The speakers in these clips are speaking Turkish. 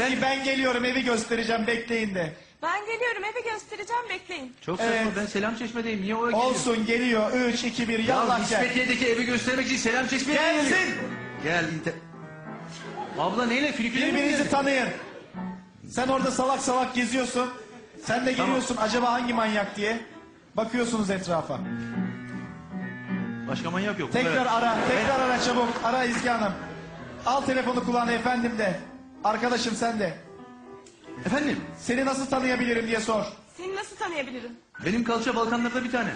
Ezgi ben geliyorum evi göstereceğim bekleyin de. Ben geliyorum eve göstereceğim bekleyin. Çok Evet. saçma, ben Selamçeşme'deyim. Niye oraya gidiyorsun? Olsun geliyor 3, 2, 1 Ya yallah gel. İsmetiye'deki evi göstermek için Selamçeşme'ye Gelsin. geliyor. Gel. Abla neyle? Filiküle mi Birbirinizi geldin? tanıyın. Sen orada salak salak geziyorsun. Sen de geliyorsun acaba hangi manyak diye. Bakıyorsunuz etrafa. Başka manyak yok. Tekrar Evet. ara, tekrar ara çabuk. Ara İzgi Hanım. Al telefonu kulağına efendim de. Arkadaşım sen de. Efendim? Seni nasıl tanıyabilirim diye sor. Seni nasıl tanıyabilirim? Benim kalça Balkanlarda bir tane.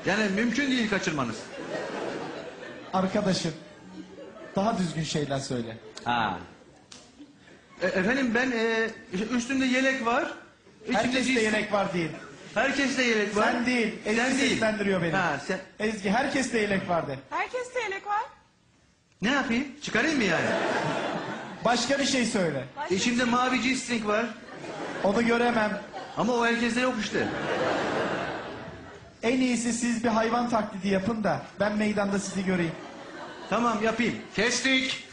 Yani mümkün değil kaçırmanız. Arkadaşım. Daha düzgün şeyler söyle. Ha. Efendim ben üstümde yelek var. İçimde Herkeste cins- yelek var değil. Herkeste yelek var. Sen değil. Ezgi Sen değil. seslendiriyor beni. Ha, sen... Ezgi herkeste yelek vardı. Herkeste yelek var. Ne yapayım? Çıkarayım mı yani? Başka bir şey söyle. İçimde mavi G-string var. Onu göremem. Ama o herkeste yok işte. En iyisi siz bir hayvan taklidi yapın da ben meydanda sizi göreyim. Tamam yapayım. Kestik.